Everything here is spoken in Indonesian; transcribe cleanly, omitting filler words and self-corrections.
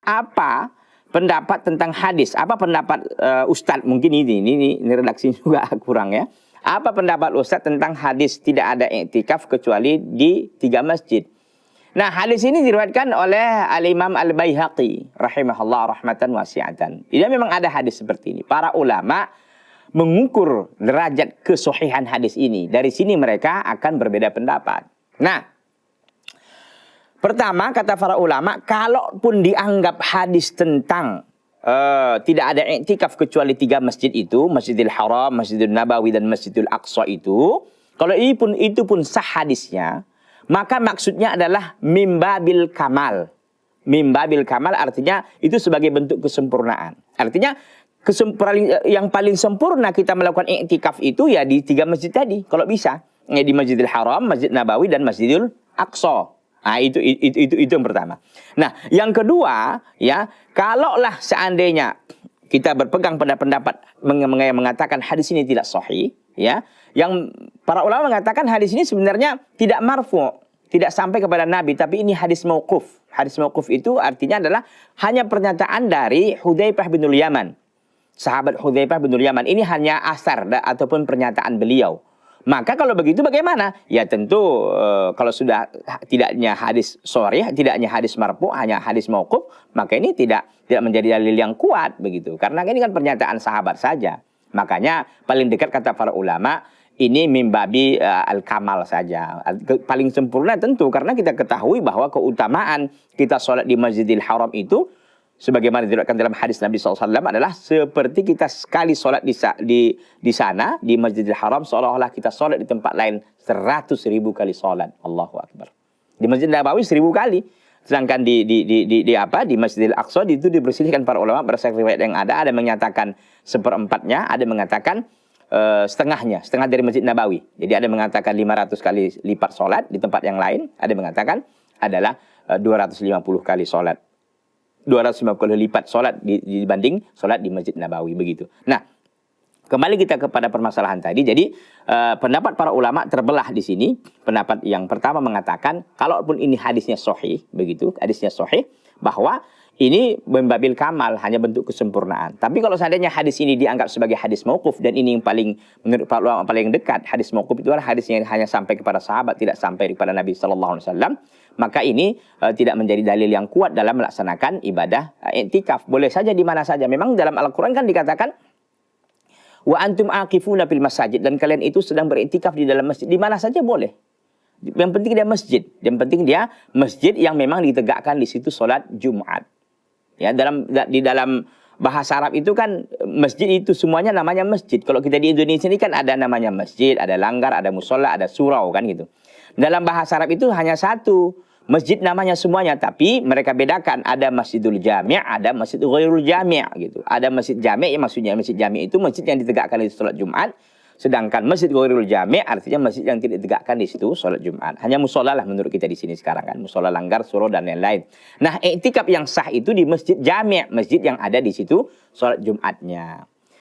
apa pendapat tentang hadis? Apa pendapat Ustadz? Mungkin ini redaksi juga kurang ya. Apa pendapat Ustadz tentang hadis tidak ada iktikaf kecuali di 3 masjid? Nah, hadis ini diriwayatkan oleh Al-Imam Al-Baihaqi rahimahullah rahmatan wasi'atan. Tidak memang ada hadis seperti ini. Para ulama mengukur derajat kesohihan hadis ini. Dari sini mereka akan berbeda pendapat. Nah, pertama kata para ulama, kalaupun dianggap hadis tentang tidak ada iktikaf kecuali 3 masjid itu, Masjidil Haram, Masjidil Nabawi, dan Masjidil Aqsa itu, kalau itu pun sah hadisnya, maka maksudnya adalah mimbabil kamal. Mimbabil kamal artinya itu sebagai bentuk kesempurnaan. Artinya yang paling sempurna kita melakukan iktikaf itu ya di 3 masjid tadi, kalau bisa. Ya, di Masjidil Haram, Masjid Nabawi, dan Masjidil Aqsa. Nah, itu yang pertama. Nah, yang kedua, ya, kalaulah seandainya kita berpegang pada pendapat yang mengatakan hadis ini tidak sahih, ya, yang para ulama mengatakan hadis ini sebenarnya tidak marfu', tidak sampai kepada Nabi, tapi ini hadis mauquf. Hadis mauquf itu artinya adalah hanya pernyataan dari Hudzaifah bin Yaman. Sahabat Hudzaifah bin Yaman ini hanya asar ataupun pernyataan beliau. Maka kalau begitu bagaimana? Ya tentu kalau sudah tidaknya hadis sharih, tidaknya hadis marfu', hanya hadis mauquf, maka ini tidak menjadi dalil yang kuat begitu. Karena ini kan pernyataan sahabat saja. Makanya paling dekat kata para ulama ini mimbabi al-kamal saja. Paling sempurna tentu karena kita ketahui bahwa keutamaan kita sholat di Masjidil Haram itu sebagaimana diriwayatkan dalam hadis Nabi SAW adalah seperti kita sekali sholat di sana, di Masjidil Haram, seolah-olah kita sholat di tempat lain 100.000 kali sholat. Allahu Akbar. Di Masjid Nabawi 1.000 kali. Sedangkan di Masjidil Aqsa itu diperselisihkan para ulama berdasarkan riwayat yang ada yang menyatakan 1/4-nya, ada yang mengatakan setengahnya, setengah dari Masjid Nabawi. Jadi ada yang mengatakan 500 kali lipat sholat di tempat yang lain, ada yang mengatakan adalah 250 kali sholat. 250 kali lipat sholat dibanding sholat di Masjid Nabawi begitu. Nah, kembali kita kepada permasalahan tadi. Jadi pendapat para ulama terbelah di sini. Pendapat yang pertama mengatakan kalaupun ini hadisnya sahih begitu, hadisnya sahih bahwa ini membabil kamal, hanya bentuk kesempurnaan. Tapi kalau seandainya hadis ini dianggap sebagai hadis mauquf, dan ini yang paling menurut para ulama paling dekat, hadis mauquf itu adalah hadis yang hanya sampai kepada sahabat, tidak sampai kepada Nabi SAW. Maka ini tidak menjadi dalil yang kuat dalam melaksanakan ibadah iktikaf. Boleh saja di mana saja. Memang dalam Al-Quran kan dikatakan wa antum aqifuna fil masajid, dan kalian itu sedang beriktikaf di dalam masjid. Di mana saja boleh. Yang penting dia masjid. Yang penting dia masjid yang memang ditegakkan di situ sholat Jumat. Ya, di dalam bahasa Arab itu kan masjid itu semuanya namanya masjid. Kalau kita di Indonesia ini kan ada namanya masjid, ada langgar, ada musola, ada surau kan gitu. Dalam bahasa Arab itu hanya satu masjid namanya semuanya, tapi mereka bedakan ada Masjidul Jami', ada Masjid Ghairul Jami' gitu. Ada Masjid Jami', yang maksudnya Masjid Jami' itu masjid yang ditegakkan di sholat Jumat. Sedangkan Masjid Ghairul Jami' artinya masjid yang tidak ditegakkan di situ sholat Jumat. Hanya musola lah menurut kita di sini sekarang kan. Musola, langgar, surau, dan lain-lain. Nah, iktikaf yang sah itu di Masjid Jami', masjid yang ada di situ sholat Jumatnya.